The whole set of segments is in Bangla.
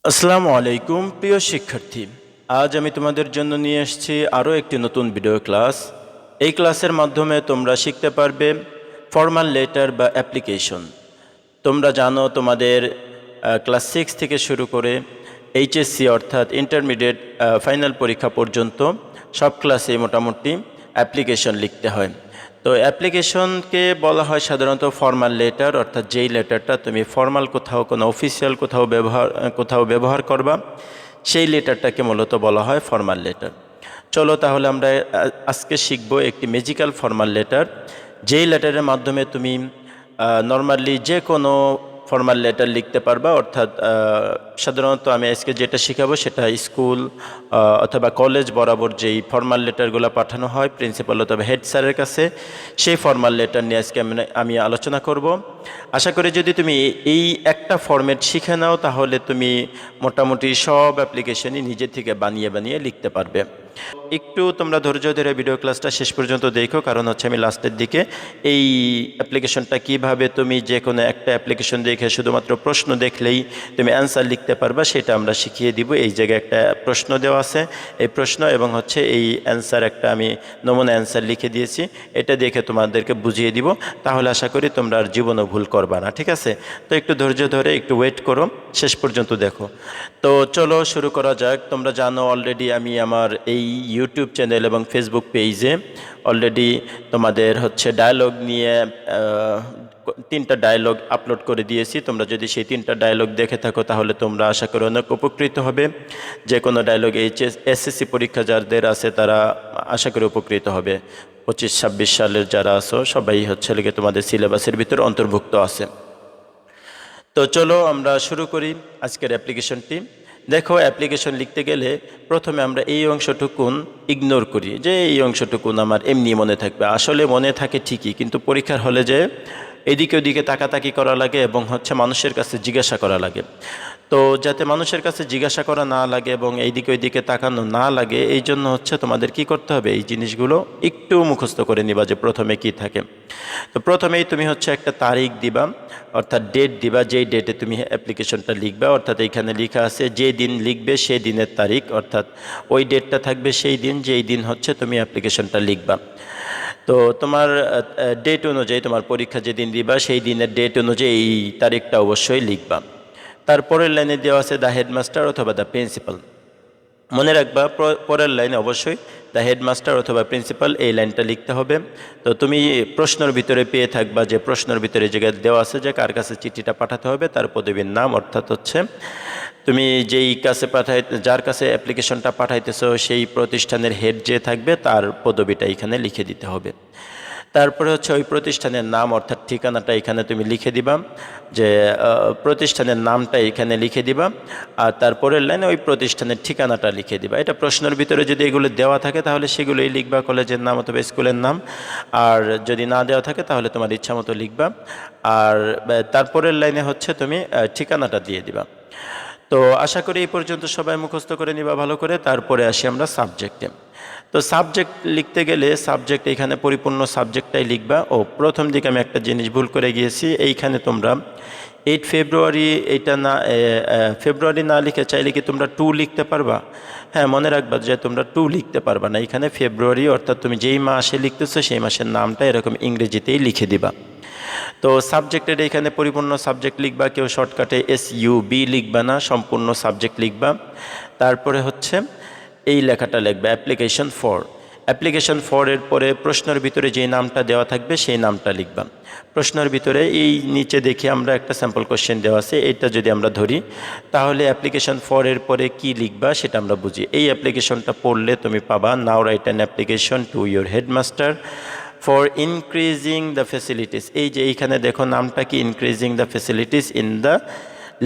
আসসালামু আলাইকুম প্রিয় শিক্ষার্থী। আজ আমি তোমাদের জন্য নিয়ে এসেছি আরও একটি নতুন ভিডিও ক্লাস। এই ক্লাসের মাধ্যমে তোমরা শিখতে পারবে ফর্মাল লেটার বা অ্যাপ্লিকেশন। তোমরা জানো তোমাদের ক্লাস 6 থেকে শুরু করে এইচএসসি অর্থাৎ ইন্টারমিডিয়েট ফাইনাল পরীক্ষা পর্যন্ত সব ক্লাসে মোটামুটি অ্যাপ্লিকেশন লিখতে হয়। তো অ্যাপ্লিকেশনকে বলা হয় সাধারণত ফর্মাল লেটার, অর্থাৎ যেই লেটারটা তুমি ফর্মাল কোথাও কোনো অফিসিয়াল কোথাও ব্যবহার করবা, সেই লেটারটাকে মূলত বলা হয় ফর্মাল লেটার। চলো তাহলে আমরা আজকে শিখব একটি ম্যাজিক্যাল ফর্মাল লেটার, যেই লেটারের মাধ্যমে তুমি নর্মালি যে কোনো ফর্মাল লেটার লিখতে পারবা। অর্থাৎ সাধারণত আমি আজকে যেটা শেখাবো সেটা স্কুল অথবা কলেজ বরাবর যেই ফর্মাল লেটারগুলো পাঠানো হয় প্রিন্সিপাল অথবা হেড স্যারের কাছে, সেই ফর্মাল লেটার নিয়ে আজকে আমি আলোচনা করব। আশা করি যদি তুমি এই একটা ফরম্যাট শিখে নাও তাহলে তুমি মোটামুটি সব অ্যাপ্লিকেশনই নিজে থেকে বানিয়ে বানিয়ে লিখতে পারবে। একটু তোমরা ধৈর্য ধরে ভিডিও ক্লাসটা শেষ পর্যন্ত দেখো, কারণ হচ্ছে আমি লাস্টের দিকে এই অ্যাপ্লিকেশনটা কিভাবে তুমি যে কোনো একটা অ্যাপ্লিকেশন দেখে শুধুমাত্র প্রশ্ন দেখলেই তুমি অ্যান্সার লিখতে পারবা সেটা আমরা শিখিয়ে দিব। এই জায়গায় একটা প্রশ্ন দেওয়া আছে, এই প্রশ্ন এবং হচ্ছে এই অ্যান্সার একটা আমি নমুনা অ্যান্সার লিখে দিয়েছি, এটা দেখে তোমাদেরকে বুঝিয়ে দিব। তাহলে আশা করি তোমরা আর জীবনও ভুল করবা না, ঠিক আছে? তো একটু ধৈর্য ধরে একটু ওয়েট করো, শেষ পর্যন্ত দেখো। তো চলো শুরু করা যাক। তোমরা জানো অলরেডি আমি আমার এই ইউটিউব চ্যানেল এবং ফেসবুক পেজে অলরেডি তোমাদের হচ্ছে ডায়ালগ নিয়ে 3টা ডায়ালগ আপলোড করে দিয়েছি। তোমরা যদি সেই 3টা ডায়ালগ দেখে থাকো তাহলে তোমরা আশা করি অনেক উপকৃত হবে। যে কোনো ডায়ালগ এসএসসি পরীক্ষা যাদের আছে তারা আশা করি উপকৃত হবে। 25-26 সালের যারা আছো সবাই হচ্ছে লেগে তোমাদের সিলেবাসের ভিতরে অন্তর্ভুক্ত আছে। তো চলো আমরা শুরু করি আজকের অ্যাপ্লিকেশনটি। দেখো, অ্যাপ্লিকেশন লিখতে গেলে প্রথমে আমরা এই অংশটুকুন ইগনোর করি, যে এই অংশটুকুন আমার এমনি মনে থাকবে। আসলে মনে থাকে ঠিকই, কিন্তু পরীক্ষার হলে যে এদিকে ওদিকে তাকাতাকি করা লাগে এবং হচ্ছে মানুষের কাছে জিজ্ঞাসা করা লাগে। তো যাতে মানুষের কাছে জিজ্ঞাসা করা না লাগে এবং এইদিকে ওইদিকে তাকানো না লাগে, এই জন্য হচ্ছে তোমাদের কি করতে হবে, এই জিনিসগুলো একটু মুখস্থ করে নিবা যে প্রথমে কি থাকে। তো প্রথমেই তুমি হচ্ছে একটা তারিখ দিবা, অর্থাৎ ডেট দিবা, যেই ডেটে তুমি অ্যাপ্লিকেশনটা লিখবা। অর্থাৎ এইখানে লেখা আছে যে দিন লিখবে সেই দিনের তারিখ, অর্থাৎ ওই ডেটটা থাকবে সেই দিন যেই দিন হচ্ছে তুমি অ্যাপ্লিকেশনটা লিখবা। তো তোমার ডেট অনুযায়ী, তোমার পরীক্ষা যেদিন দিবা সেই দিনের ডেট অনুযায়ী এই তারিখটা অবশ্যই লিখবা। তারপরের লাইনে দেওয়া আছে দ্য হেডমাস্টার অথবা দ্য প্রিন্সিপাল। মনে রাখবা পরের লাইনে অবশ্যই দ্য হেডমাস্টার অথবা প্রিন্সিপাল এই লাইনটা লিখতে হবে। তো তুমি প্রশ্নের ভিতরে পেয়ে থাকবা যে প্রশ্নের ভিতরে জায়গায় দেওয়া আছে যে কার কাছে চিঠিটা পাঠাতে হবে, তার পদবীর নাম, অর্থাৎ হচ্ছে তুমি যার কাছে অ্যাপ্লিকেশনটা পাঠাইতেছো সেই প্রতিষ্ঠানের হেড যে থাকবে তার পদবীটা এখানে লিখে দিতে হবে। তারপরে হচ্ছে ওই প্রতিষ্ঠানের নাম অর্থাৎ ঠিকানাটা এখানে তুমি লিখে দিবা, যে প্রতিষ্ঠানের নামটা এখানে লিখে দিবা। আর তারপরের লাইনে ওই প্রতিষ্ঠানের ঠিকানাটা লিখে দিবা। এটা প্রশ্নের ভিতরে যদি এগুলো দেওয়া থাকে তাহলে সেগুলোই লিখবা, কলেজের নাম অথবা স্কুলের নাম। আর যদি না দেওয়া থাকে তাহলে তোমার ইচ্ছা মতো লিখবা। আর তারপরের লাইনে হচ্ছে তুমি ঠিকানাটা দিয়ে দিবা। তো আশা করি এই পর্যন্ত সবাই মুখস্থ করে নিবা ভালো করে। তারপরে আসি আমরা সাবজেক্টে। তো সাবজেক্ট লিখতে গেলে সাবজেক্ট এখানে পরিপূর্ণ সাবজেক্টটাই লিখবা। প্রথম দিকে আমি একটা জিনিস ভুল করে গিয়েছি, এইখানে তোমরা 8 ফেব্রুয়ারি এইটা না, ফেব্রুয়ারি না লিখে চাইলে কি তোমরা 2 লিখতে পারবা? হ্যাঁ, মনে রাখবা যে তোমরা 2 লিখতে পারবা না, এখানে ফেব্রুয়ারি অর্থাৎ তুমি যেই মাসে লিখতেছো সেই মাসের নামটা এরকম ইংরেজিতেই লিখে দিবা। তো সাবজেক্টের এখানে পরিপূর্ণ সাবজেক্ট লিখবা, কেউ শর্টকাটে SUB লিখবা না, সম্পূর্ণ সাবজেক্ট লিখবা। তারপরে হচ্ছে এই লেখাটা লিখবা অ্যাপ্লিকেশন ফর। অ্যাপ্লিকেশন ফর এর পরে প্রশ্নের ভিতরে যে নামটা দেওয়া থাকবে সেই নামটা লিখবা। প্রশ্নের ভিতরে এই নিচে দেখি আমরা একটা স্যাম্পল কোশ্চেন দেওয়া আছে, এটা যদি আমরা ধরি তাহলে অ্যাপ্লিকেশন ফর এর পরে কি লিখবা সেটা আমরা বুঝি। এই অ্যাপ্লিকেশনটা পড়লে তুমি পাবা now write an application to your headmaster for increasing the facilities. এই যে এইখানে দেখো নামটা কি, increasing the facilities in the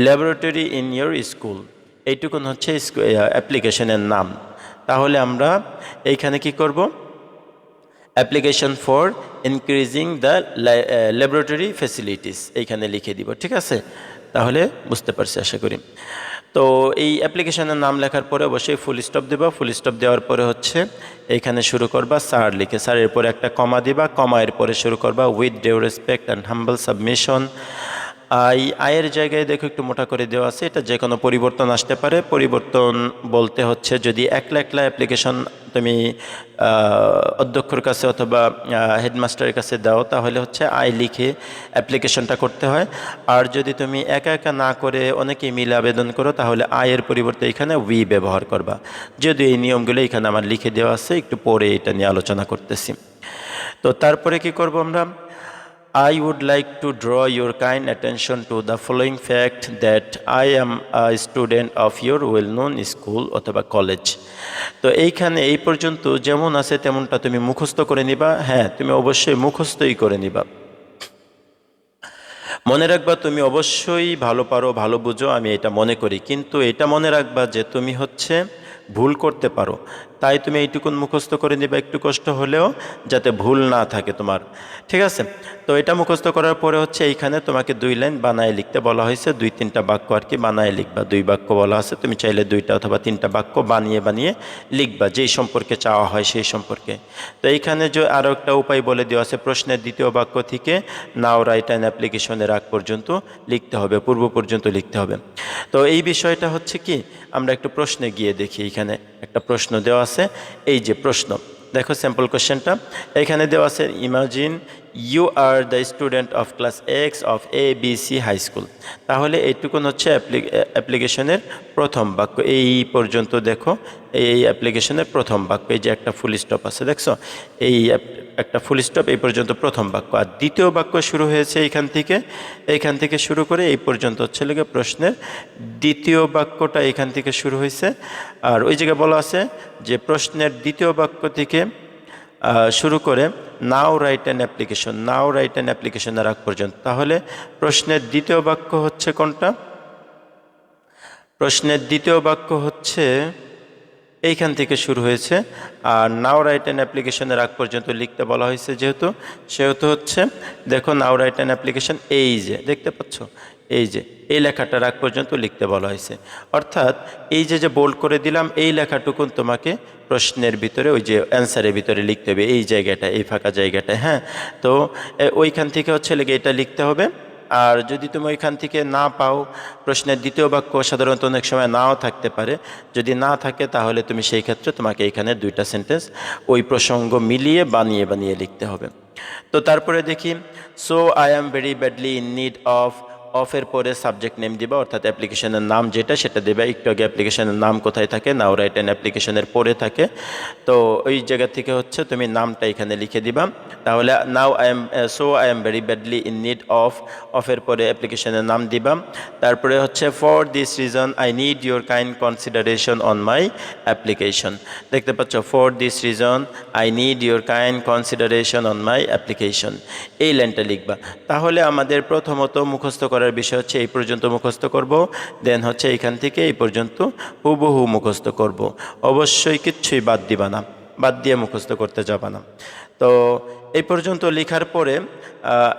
laboratory in your school. এইটুকুন হচ্ছে অ্যাপ্লিকেশনের নাম। তাহলে আমরা এইখানে কি করব, application for increasing the laboratory facilities এইখানে লিখে দিব, ঠিক আছে? তাহলে বুঝতে পারছি আশা করি। তো এই অ্যাপ্লিকেশনের নাম লেখার পরে অবশ্যই ফুল স্টপ দেবা। ফুল স্টপ দেওয়ার পরে হচ্ছে এইখানে শুরু করবা স্যার লিখে, স্যারের পরে একটা কমা দিবা, কমা এর পরে শুরু করবা with due respect and humble submission. আয়ের জায়গায় দেখো একটু মোটা করে দেওয়া আছে, এটা যে কোনো পরিবর্তন আসতে পারে। পরিবর্তন বলতে হচ্ছে যদি একলা একলা অ্যাপ্লিকেশন তুমি অধ্যক্ষর কাছে অথবা হেডমাস্টারের কাছে দাও তাহলে হচ্ছে আয় লিখে অ্যাপ্লিকেশনটা করতে হয়। আর যদি তুমি একা একা না করে অনেকেই মিলে আবেদন করো তাহলে আয়ের পরিবর্তে এখানে উই ব্যবহার করবা। যদি এই নিয়মগুলো এখানে আমার লিখে দেওয়া আছে, একটু পরে এটা নিয়ে আলোচনা করতেছি। তো তারপরে কি করব আমরা, I would like to draw your kind attention to the following fact that I am a student of your well-known school অথবা কলেজ। তো এইখানে এই পর্যন্ত যেমন আছে তেমনটা তুমি মুখস্থ করে নিবা। হ্যাঁ, তুমি অবশ্যই মুখস্থই করে নিবা। মনে রাখবা তুমি অবশ্যই ভালো পারো, ভালো বুঝো, আমি এটা মনে করি, কিন্তু এটা মনে রাখবা যে তুমি হচ্ছে ভুল করতে পারো। তাই তুমি এইটুকুন মুখস্থ করে নিবা একটু কষ্ট হলেও, যাতে ভুল না থাকে তোমার। ঠিক আছে? তো এটা মুখস্থ করার পরে হচ্ছে এইখানে তোমাকে 2 লাইন বানায় লিখতে বলা হয়েছে, 2-3টা বাক্য আর কি বানায় লিখবা। 2 বাক্য বলা আছে, তুমি চাইলে 2টা অথবা 3টা বাক্য বানিয়ে বানিয়ে লিখবা যেই সম্পর্কে চাওয়া হয় সেই সম্পর্কে। তো এইখানে যে আরও একটা উপায় বলে দেওয়া আছে, প্রশ্নের দ্বিতীয় বাক্য থেকে নাও রাইট অ্যান অ্যাপ্লিকেশনের আগ পর্যন্ত লিখতে হবে, পূর্ব পর্যন্ত লিখতে হবে। তো এই বিষয়টা হচ্ছে কি, আমরা একটু প্রশ্নে গিয়ে দেখি। এখানে একটা প্রশ্ন দেওয়া আছে, এই যে প্রশ্ন দেখো, স্যাম্পল কোশ্চেনটা এখানে দেওয়া আছে। Imagine you are the student of class X of ABC high school. তাহলে এইটুকুন হচ্ছে অ্যাপ্লিকেশনের প্রথম বাক্য। এই পর্যন্ত দেখো, এই অ্যাপ্লিকেশনের প্রথম বাক্য, এই যে একটা ফুল স্টপ আছে দেখছো, এই একটা ফুল স্টপ, এই পর্যন্ত প্রথম বাক্য। আর দ্বিতীয় বাক্য শুরু হয়েছে এইখান থেকে শুরু করে এই পর্যন্ত হচ্ছে লেগে প্রশ্নের দ্বিতীয় বাক্যটা এখান থেকে শুরু হয়েছে। আর ওই জায়গায় বলা আছে যে প্রশ্নের দ্বিতীয় বাক্য থেকে শুরু করে নাও রাইট অ্যান অ্যাপ্লিকেশনের আগ পর্যন্ত। তাহলে প্রশ্নের দ্বিতীয় বাক্য হচ্ছে কোনটা? প্রশ্নের দ্বিতীয় বাক্য হচ্ছে এইখান থেকে শুরু হয়েছে। আর নাও রাইট অ্যান অ্যাপ্লিকেশনের আগ পর্যন্ত লিখতে বলা হয়েছে সেহেতু হচ্ছে দেখো, নাও রাইট অ্যান অ্যাপ্লিকেশন, এই যে দেখতে পাচ্ছ, এই যে এই লেখাটার আগ পর্যন্ত লিখতে বলা হয়েছে। অর্থাৎ এই যে বোল্ড করে দিলাম, এই লেখাটুকুন তোমাকে প্রশ্নের ভিতরে, ওই যে অ্যান্সারের ভিতরে লিখতে হবে, এই জায়গাটা, এই ফাঁকা জায়গাটায়। হ্যাঁ, তো ওইখান থেকে হচ্ছে লেগে এটা লিখতে হবে। আর যদি তুমি ওইখান থেকে না পাও, প্রশ্নের দ্বিতীয় বাক্য সাধারণত অনেক সময় নাও থাকতে পারে, যদি না থাকে তাহলে তুমি সেই ক্ষেত্রে তোমাকে এখানে 2টা সেন্টেন্স ওই প্রসঙ্গ মিলিয়ে বানিয়ে বানিয়ে লিখতে হবে। তো তারপরে দেখি, so I am very badly in need অফের পরে সাবজেক্ট নেম দিবা, অর্থাৎ অ্যাপ্লিকেশনের নাম যেটা সেটা দেবা। একটু আগে অ্যাপ্লিকেশনের নাম কোথায় থাকে, নাও রাইট অ্যান অ্যাপ্লিকেশনের পরে থাকে। তো ওই জায়গা থেকে হচ্ছে তুমি নামটা এখানে লিখে দিবা। তাহলে I am very badly in need অফের পরে অ্যাপ্লিকেশনের নাম দিবা। তারপরে হচ্ছে for this reason I need your kind consideration on my application. দেখতে পাচ্ছ, for this reason I need your kind consideration on my application, এই লাইনটা লিখবা। তাহলে আমাদের প্রথমত মুখস্থ করার বিষয় হচ্ছে এই পর্যন্ত মুখস্থ করব, দেন হচ্ছে এইখান থেকে এই পর্যন্ত হুবহু মুখস্থ করব। অবশ্যই কিচ্ছুই বাদ দিবা না, বাদ দিয়ে মুখস্থ করতে যাবা না। তো এই পর্যন্ত লেখার পরে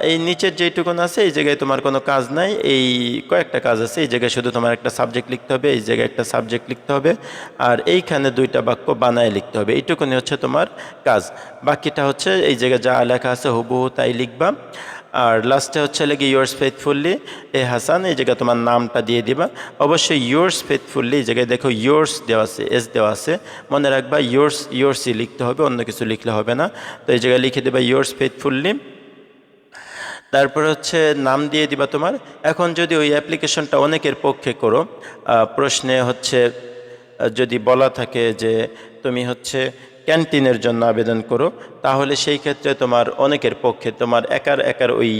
এই নিচের যেইটুকুন আছে এই জায়গায় তোমার কোনো কাজ নাই, এই কয়েকটা কাজ আছে। এই জায়গায় শুধু তোমার একটা সাবজেক্ট লিখতে হবে, এই জায়গায় একটা সাবজেক্ট লিখতে হবে, আর এইখানে 2টা বাক্য বানায় লিখতে হবে। এইটুকুনি হচ্ছে তোমার কাজ। বাকিটা হচ্ছে এই জায়গায় যা লেখা আছে হুবহু তাই লিখবা। আর লাস্টে হচ্ছে লেগে ইয়োর্স ফেথফুলি এ হাসান, এই জায়গায় তোমার নামটা দিয়ে দিবা। অবশ্যই ইয়োর্স ফেথফুলি, এই জায়গায় দেখো ইয়োর্স দেওয়া আছে, এস দেওয়া আছে, মনে রাখবা ইয়োর্সই লিখতে হবে, অন্য কিছু লিখলে হবে না। তো এই জায়গায় লিখে দেবা ইয়োর্স ফেথফুলি। তারপর হচ্ছে নাম দিয়ে দিবা তোমার। এখন যদি ওই অ্যাপ্লিকেশনটা অনেকের পক্ষে করো, প্রশ্নে হচ্ছে যদি বলা থাকে যে তুমি হচ্ছে ক্যান্টিনের জন্য আবেদন করো, তাহলে সেই ক্ষেত্রে তোমার অনেকের পক্ষে, তোমার একার ওই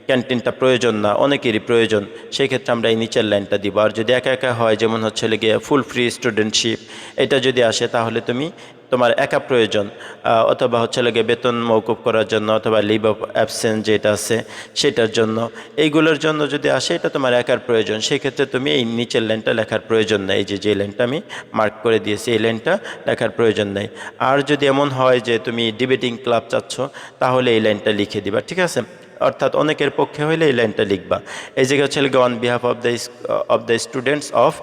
ক্যান্টিনটা প্রয়োজন না, অনেকেরই প্রয়োজন। সেই ক্ষেত্রে আমরা এই নিচের লাইনটা দিব। আর যদি একা হয়, যেমন হচ্ছে গিয়ে ফুল ফ্রি স্টুডেন্টশিপ, এটা যদি আসে তাহলে তোমার একা প্রয়োজন, অথবা হচ্ছে গিয়ে বেতন মওকুফ করার জন্য, অথবা লিভ অফ অ্যাবসেন্স যেটা আছে সেটার জন্য, এইগুলোর জন্য যদি আসে এটা তোমার একার প্রয়োজন, সেই ক্ষেত্রে তুমি এই নিচের লাইনটা লেখার প্রয়োজন নেই। এই যে লাইনটা আমি মার্ক করে দিয়েছি, এই লাইনটা লেখার প্রয়োজন নেই। আর যদি এমন হয় যে তুমি ডিবেটিং ক্লাব চাচ্ছ, তাহলে এই লাইনটা লিখে দিবা। ঠিক আছে? অর্থাৎ অনেকের পক্ষে হইলে এই লাইনটা লিখবা। এই জায়গায় হচ্ছে on behalf of the students of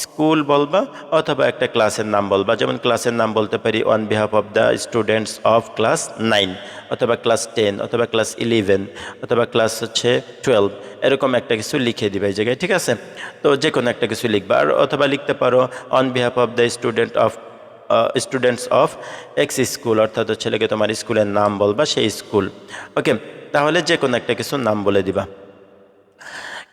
school বলবা, অথবা একটা ক্লাসের নাম বলবা। যেমন ক্লাসের নাম বলতে পারি on behalf of the students of class 9, অথবা ক্লাস 10, অথবা ক্লাস 11, অথবা ক্লাস হচ্ছে 12, এরকম একটা কিছু লিখে দিবে এই জায়গায়, ঠিক আছে? তো যে কোনো একটা কিছু লিখবা। আর অথবা লিখতে পারো on behalf of the students of x school, অর্থাৎ হচ্ছে লেগে তোমার স্কুলের নাম বলবা, সেই স্কুল। ওকে, তাহলে যে কোনো একটা কিছু নাম বলে দিবা।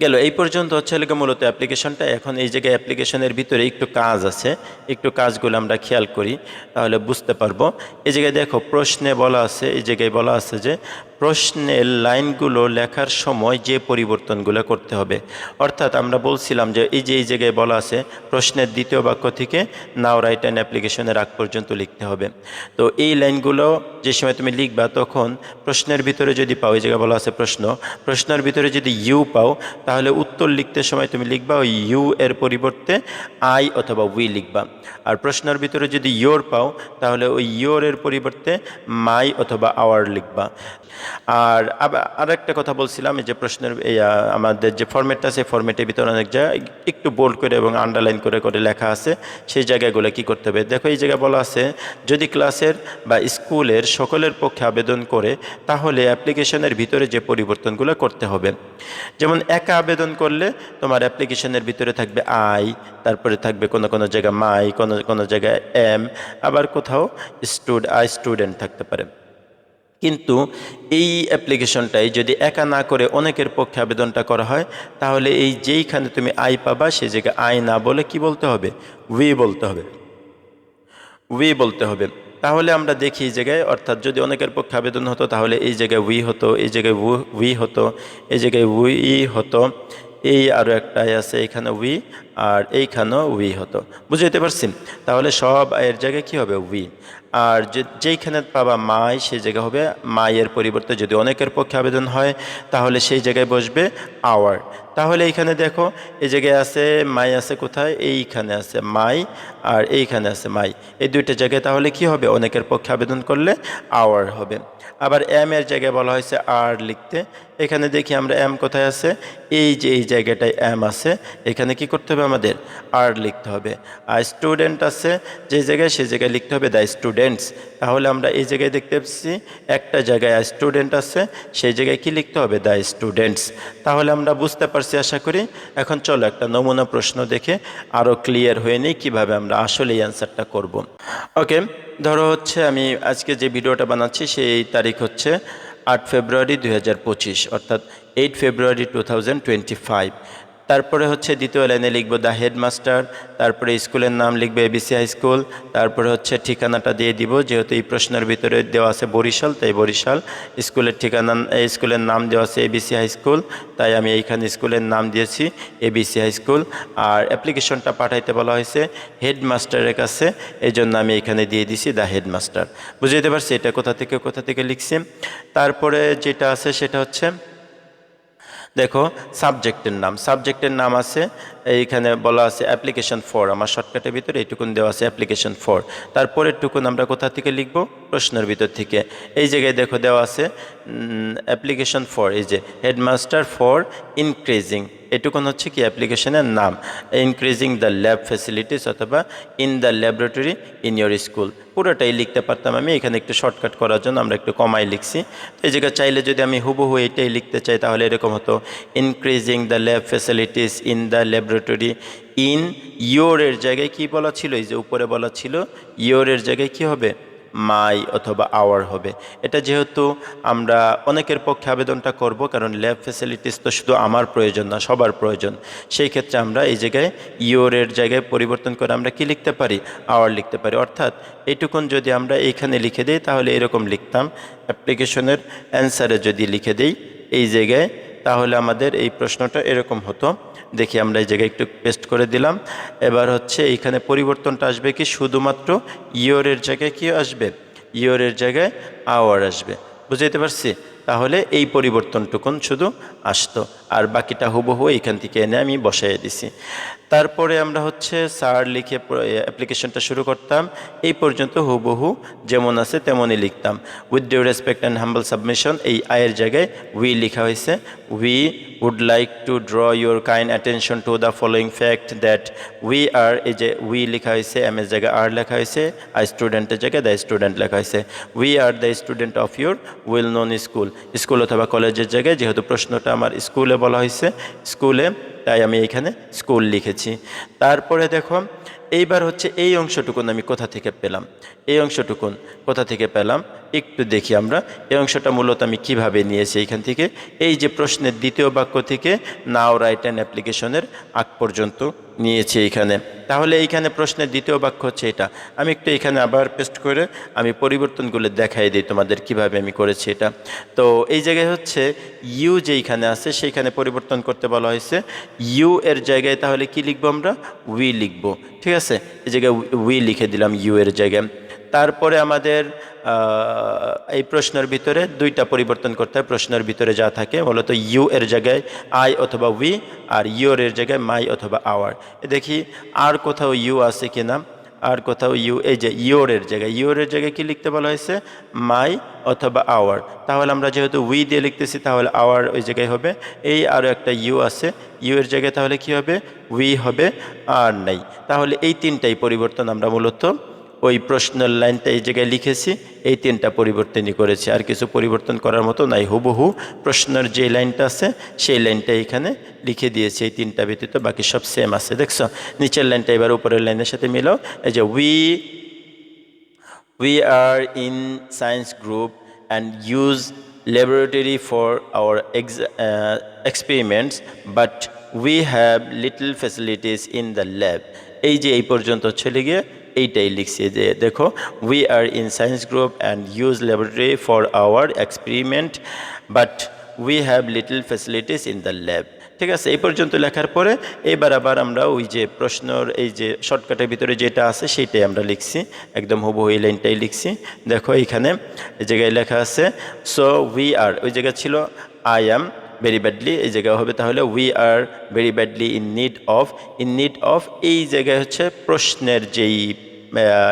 গেল এই পর্যন্ত হচ্ছে লেগে মূলত অ্যাপ্লিকেশনটা। এখন এই জায়গায় অ্যাপ্লিকেশনের ভিতরে একটু কাজ আছে, একটু কাজগুলো আমরা খেয়াল করি তাহলে বুঝতে পারবো। এই জায়গায় দেখো প্রশ্নে বলা আছে, এই জায়গায় বলা আছে যে প্রশ্নের লাইনগুলো লেখার সময় যে পরিবর্তনগুলো করতে হবে। অর্থাৎ আমরা বলছিলাম যে এই জায়গায় বলা আছে প্রশ্নের দ্বিতীয় বাক্য থেকে নাও রাইট অ্যান অ্যাপ্লিকেশনের আগ পর্যন্ত লিখতে হবে। তো এই লাইনগুলো যে সময় তুমি লিখবা তখন প্রশ্নের ভিতরে যদি পাও, এই জায়গায় বলা আছে প্রশ্নের ভিতরে যদি ইউ পাও, তাহলে উত্তর লিখতে সময় তুমি লিখবা ওই ইউ এর পরিবর্তে আই অথবা উই লিখবা। আর প্রশ্নের ভিতরে যদি ইয়োর পাও, তাহলে ওই ইয়োর এর পরিবর্তে মাই অথবা আওয়ার লিখবা। আর আরেকটা কথা বলছিলাম, এই যে প্রশ্নের আমাদের যে ফরম্যাটটা আছে, ফরম্যাটের ভিতরে অনেক জায়গায় একটু বোল্ড করে এবং আন্ডারলাইন করে করে লেখা আছে, সেই জায়গাগুলো কি করতে হবে দেখো। এই জায়গায় বলা আছে যদি ক্লাসের বা স্কুলের সকলের পক্ষে আবেদন করে, তাহলে অ্যাপ্লিকেশনের ভিতরে যে পরিবর্তনগুলো করতে হবে। যেমন একা আবেদন করলে তোমার অ্যাপ্লিকেশনের ভিতরে থাকবে আই, তারপরে থাকবে কোনো কোনো জায়গায় মাই, কোনো কোনো জায়গায় এম, আবার কোথাও স্টুডেন্ট থাকতে পারে। কিন্তু এই অ্যাপ্লিকেশনটাই যদি একা না করে অনেকের পক্ষে আবেদনটা করা হয়, তাহলে এই যেইখানে তুমি আই পাবা সেই জায়গায় আই না বলে কি বলতে হবে, উই বলতে হবে, উই বলতে হবে। তাহলে আমরা দেখি এই জায়গায়, অর্থাৎ যদি অনেকের পক্ষে আবেদন হতো তাহলে এই জায়গায় উই হতো, এই জায়গায় উই হতো, এই জায়গায় উই হতো, এই আরও একটাই আছে এখানে উই, আর এইখানেও উই হতো। বুঝতে পারছি? তাহলে সব এর জায়গায় কি হবে, উই। আর যেইখানে পাবা মাই, সেই জায়গা হবে মাইয়ের পরিবর্তে যদি অনেকের পক্ষে আবেদন হয়, তাহলে সেই জায়গায় বসবে আওয়ার। তাহলে এইখানে দেখো এই জায়গায় আছে মাই, আছে কোথায়, এইখানে আছে মাই, আর এইখানে আছে মাই, এই দুইটা জায়গায় তাহলে কি হবে, অনেকের পক্ষে আবেদন করলে আওয়ার হবে। আবার এম এর জায়গায় বলা হয়েছে আর লিখতে। এখানে দেখি আমরা এম কোথায় আছে, এই যে এই জায়গাটায় এম আছে, এখানে কি করতে হবে, আমাদের আর লিখতে হবে। আর স্টুডেন্ট আছে যে জায়গায়, সেই জায়গায় লিখতে হবে দ্য স্টুডেন্টস। তাহলে আমরা এই জায়গায় দেখতে পাচ্ছি একটা জায়গায় স্টুডেন্ট আছে, সেই জায়গায় কি লিখতে হবে, দ্য স্টুডেন্টস। তাহলে আমরা বুঝতে পারছি আশা করি। এখন চলো একটা নমুনা প্রশ্ন দেখে আরও ক্লিয়ার হয়ে নিই কীভাবে আমরা আসলে এই অ্যান্সারটা করব। ওকে, ধরো হচ্ছে আমি আজকে যে ভিডিওটা বানাচ্ছি সেই তারিখ হচ্ছে 8 ফেব্রুয়ারি 2025, অর্থাৎ 8 ফেব্রুয়ারি 2025। তারপরে হচ্ছে দ্বিতীয় লাইনে লিখবো দ্য হেডমাস্টার, তারপরে স্কুলের নাম লিখবে এবিসি হাই স্কুল, তারপরে হচ্ছে ঠিকানাটা দিয়ে দিব, যেহেতু এই প্রশ্নের ভিতরে দেওয়া আছে বরিশাল, তাই বরিশাল। স্কুলের ঠিকানা, স্কুলের নাম দেওয়া আছে এবিসি হাই স্কুল, তাই আমি এইখানে স্কুলের নাম দিয়েছি এবিসি হাই স্কুল। আর অ্যাপ্লিকেশনটা পাঠাইতে বলা হয়েছে হেডমাস্টারের কাছে, এই জন্য আমি এখানে দিয়ে দিছি দ্য হেডমাস্টার। বুঝতে পারছি এটা কোথা থেকে লিখছি। তারপরে যেটা আছে সেটা হচ্ছে দেখো সাবজেক্টের নাম আছে, এইখানে বলা আছে অ্যাপ্লিকেশন ফর, আমার শর্টকাটের ভিতরে এইটুকুন দেওয়া আছে অ্যাপ্লিকেশন ফর। তারপরের টুকুন আমরা কোথা থেকে লিখব, প্রশ্নের ভিতর থেকে। এই জায়গায় দেখো দেওয়া আছে অ্যাপ্লিকেশন ফর, এই যে হেডমাস্টার ফর ইনক্রিজিং, এটুকুন হচ্ছে কি অ্যাপ্লিকেশনের নাম, ইনক্রিজিং দ্য ল্যাব ফ্যাসিলিটিস অথবা in the laboratory in your school. পুরোটাই লিখতে পারতাম আমি, এখানে একটু শর্টকাট করার জন্য আমরা একটু কমাই লিখছি। তো এই জায়গায় চাইলে যদি আমি হুবহু এটাই লিখতে চাই তাহলে এরকম হতো increasing the lab facilities in the laboratory in ইয়োরের জায়গায় কি বলা ছিল, এই যে উপরে বলা ছিল ইয়োরের জায়গায় কি হবে, মাই অথবা আওয়ার হবে। এটা যেহেতু আমরা অনেকের পক্ষে আবেদনটা করব, কারণ ল্যাব ফ্যাসিলিটিস তো শুধু আমার প্রয়োজন না, সবার প্রয়োজন। সেই ক্ষেত্রে আমরা এই জায়গায় ইয়োরের জায়গায় পরিবর্তন করে আমরা কি লিখতে পারি, আওয়ার লিখতে পারি। অর্থাৎ এইটুকুন যদি আমরা এইখানে লিখে দিই তাহলে এরকম লিখতাম, অ্যাপ্লিকেশনের অ্যান্সারে যদি লিখে দিই এই জায়গায়, তাহলে আমাদের এই প্রশ্নটা এরকম হতো। দেখি আমরা এই জায়গায় একটু পেস্ট করে দিলাম। এবার হচ্ছে এইখানে পরিবর্তনটা আসবে কি, শুধুমাত্র ইয়োরের জায়গায় কি আসবে, ইয়োরের জায়গায় আওয়ার আসবে। বুঝতে পারছি? তাহলে এই পরিবর্তনটুকুন শুধু আসতো। আর বাকিটা হুবহু এখান থেকে এনে আমি বসাই দিছি। তারপরে আমরা হচ্ছে স্যার লিখে অ্যাপ্লিকেশনটা শুরু করতাম। এই পর্যন্ত হুবহু যেমন আছে তেমনই লিখতাম। With due respect and humble submission, এই আয়ের জায়গায় উই লেখা হয়েছে। We would like to draw your kind attention to the following fact that we are, এই যে উই লেখা হয়েছে, এম এর জায়গায় আর লেখা হয়েছে, আর স্টুডেন্টের জায়গায় দ্য স্টুডেন্ট লেখা হয়েছে। We are the student of your well known school, school অথবা কলেজের জায়গায়, যেহেতু প্রশ্নটা আমার স্কুলে বলা হয়েছে, স্কুলে, তাই আমি এখানে স্কুল লিখেছি। তারপরে দেখো এইবার হচ্ছে এই অংশটুকুন আমি কোথা থেকে পেলাম, এই অংশটুকুন কোথা থেকে পেলাম একটু দেখি আমরা। এই অংশটা মূলত আমি কিভাবে নিয়েছি এইখান থেকে, এই যে প্রশ্নের দ্বিতীয় বাক্য থেকে নাও রাইট অ্যান অ্যাপ্লিকেশনের আগ পর্যন্ত নিয়েছি এইখানে। তাহলে এইখানে প্রশ্নের দ্বিতীয় বাক্য হচ্ছে এটা। আমি একটু এখানে আবার পেস্ট করে আমি পরিবর্তনগুলো দেখাই দিই তোমাদের কিভাবে আমি করেছি এটা। তো এই জায়গায় হচ্ছে ইউ যেইখানে আছে সেইখানে পরিবর্তন করতে বলা হয়েছে। ইউ এর জায়গায় তাহলে কি লিখবো আমরা, উই লিখবো, ঠিক আছে। এই জায়গায় উই লিখে দিলাম ইউ এর জায়গায়। তারপরে আমাদের এই প্রশ্নের ভিতরে দুইটা পরিবর্তন করতে হয়। প্রশ্নের ভিতরে যা থাকে মূলত ইউ এর জায়গায় আই অথবা উই, আর ইউর এর জায়গায় মাই অথবা আওয়ার। দেখি আর কোথাও ইউ আছে কিনা, আর কোথাও ইউ, এই যে ইউরের জায়গায়, ইউরের জায়গায় কি লিখতে বলা হয়েছে, মাই অথবা আওয়ার। তাহলে আমরা যেহেতু উই দিয়ে লিখতেছি তাহলে আওয়ার ওই জায়গায় হবে। এই আরও একটা ইউ আছে, ইউ এর জায়গায় তাহলে কি হবে, উই হবে, আর নাই। তাহলে এই তিনটাই পরিবর্তন আমরা মূলত ওই প্রশ্নের লাইনটা এই জায়গায় লিখেছি, এই তিনটা পরিবর্তনই করেছি, আর কিছু পরিবর্তন করার মতো নাই। হুবহু প্রশ্নের যে লাইনটা আছে সেই লাইনটা এখানে লিখে দিয়েছি, এই তিনটা ব্যতীত বাকি সব সেম আছে। দেখছো নিচের লাইনটা এবার উপরের লাইনের সাথে মিলাও। এই যে we are in science group and use laboratory for our experiments, but we have little facilities in the lab. এই যে এই পর্যন্ত চলে গিয়ে এইটাই লিখছি যে দেখো, we are in science group and use laboratory for our experiment, but we have little facilities in the lab. ঠিক আছে, এই পর্যন্ত লেখার পরে এবার আবার আমরা ওই যে প্রশ্নর এই যে শর্টকাটের ভিতরে যেটা আছে সেইটাই আমরা লিখছি, একদম হুবহু এই লাইনটাই লিখছি। দেখো এইখানে এই জায়গায় লেখা আছে সো উই আর, ওই জায়গায় ছিল আই অ্যাম ভেরি ব্যাডলি, এই জায়গায় হবে তাহলে we are very badly in need of, এই জায়গায় হচ্ছে প্রশ্নের যেই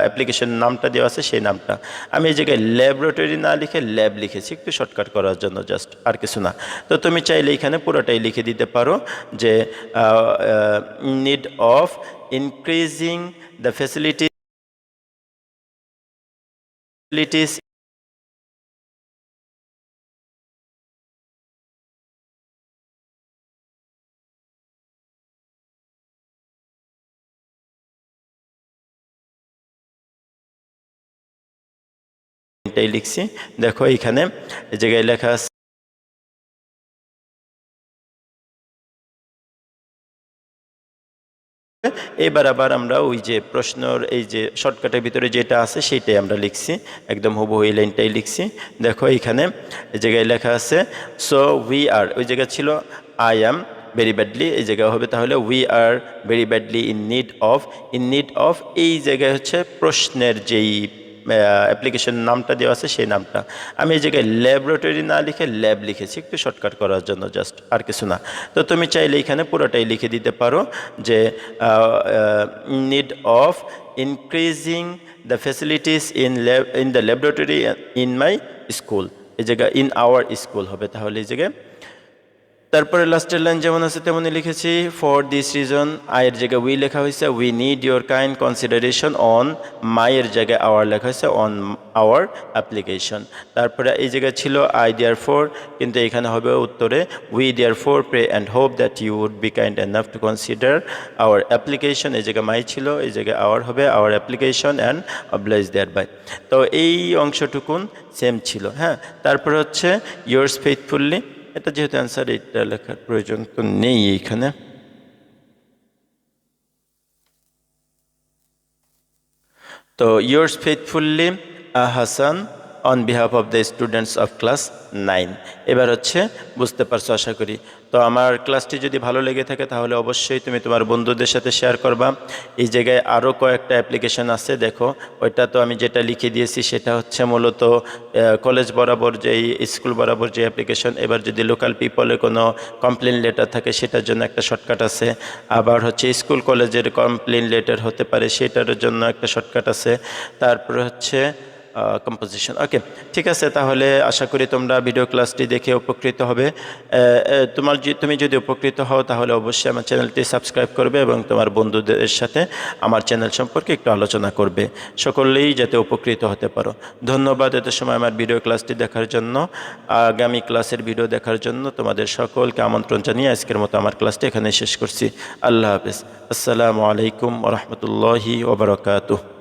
অ্যাপ্লিকেশন নামটা দেওয়া আছে সেই নামটা। আমি এই জায়গায় ল্যাবরেটরি না লিখে ল্যাব লিখেছি একটু শর্টকাট করার জন্য, জাস্ট, আর কিছু না। তো তুমি চাইলে এখানে পুরোটাই লিখে দিতে পারো যে need of increasing the facilities এটাই লিখছি। দেখো এইখানে এই জায়গায় লেখা আছে এবার আবার আমরা ওই যে প্রশ্নর এই যে শর্টকাটের ভিতরে যেটা আছে সেইটাই আমরা লিখছি, একদম হুবহু এই লাইনটাই লিখছি। দেখো এইখানে এই জায়গায় লেখা আছে সো উই আর, ওই জায়গায় ছিল আই অ্যাম ভেরি ব্যাডলি, এই জায়গায় হবে তাহলে we are very badly in need of, এই জায়গায় হচ্ছে প্রশ্নের যেই অ্যাপ্লিকেশন নামটা দেওয়া আছে সেই নামটা। আমি এই জায়গায় ল্যাবরেটরি না লিখে ল্যাব লিখেছি একটু শর্টকাট করার জন্য, জাস্ট, আর কিছু না। তো তুমি চাইলে এখানে পুরোটাই লিখে দিতে পারো যে need of increasing the facilities in the laboratory in my school, এই জায়গায় ইন আওয়ার স্কুল হবে তাহলে এই জায়গায়। তারপরে লাস্টের লাইন যেমন আছে তেমনই লিখেছি। ফর দিস রিজন, আয়ের জায়গায় উই লেখা হয়েছে, we need your kind consideration on, মায়ের জায়গায় আওয়ার লেখা হয়েছে, অন আওয়ার অ্যাপ্লিকেশন। তারপরে এই জায়গায় ছিল আই দেয়ার ফোর, কিন্তু এখানে হবে উত্তরে we therefore pray and hope that you would be kind enough to consider our application, এই জায়গায় মাই ছিল, এই জায়গায় আওয়ার হবে, our application and oblige thereby. তো এই অংশটুকুন সেম ছিল। হ্যাঁ, তারপরে হচ্ছে ইয়োর্স ফেইথফুলি, এটা যেহেতু অ্যান্সার, এটা লেখার প্রয়োজন তো নেই এইখানে। তো yours faithfully Hasan on behalf of the students of class 9। এবার হচ্ছে বুঝতে পারছো আশা করি। তো আমার ক্লাসটি যদি ভালো লেগে থাকে তাহলে অবশ্যই তুমি তোমার বন্ধুদের সাথে শেয়ার করবা। এই জায়গায় আরও কয়েকটা অ্যাপ্লিকেশন আছে, দেখো ওইটা তো আমি যেটা লিখে দিয়েছি সেটা হচ্ছে মূলত কলেজ বরাবর যেই স্কুল বরাবর যে অ্যাপ্লিকেশন। এবার যদি লোকাল পিপলের কোনো কমপ্লেন লেটার থাকে সেটার জন্য একটা শর্টকাট আছে। আবার হচ্ছে স্কুল কলেজের কমপ্লেন লেটার হতে পারে সেটার জন্য একটা শর্টকাট আছে। তারপরে হচ্ছে কম্পোজিশন। ওকে, ঠিক আছে, তাহলে আশা করি তোমরা ভিডিও ক্লাসটি দেখে উপকৃত হবে। তুমি যদি উপকৃত হও তাহলে অবশ্যই আমার চ্যানেলটি সাবস্ক্রাইব করবে এবং তোমার বন্ধুদের সাথে আমার চ্যানেল সম্পর্কে একটু আলোচনা করবে, সকলেই যাতে উপকৃত হতে পারো। ধন্যবাদ এত সময় আমার ভিডিও ক্লাসটি দেখার জন্য। আগামী ক্লাসের ভিডিও দেখার জন্য তোমাদের সকলকে আমন্ত্রণ জানিয়ে আজকের মতো আমার ক্লাসটি এখানে শেষ করছি। আল্লাহ হাফেজ। আসসালামু আলাইকুম ওয়া রাহমাতুল্লাহি ওয়া বারাকাতুহু।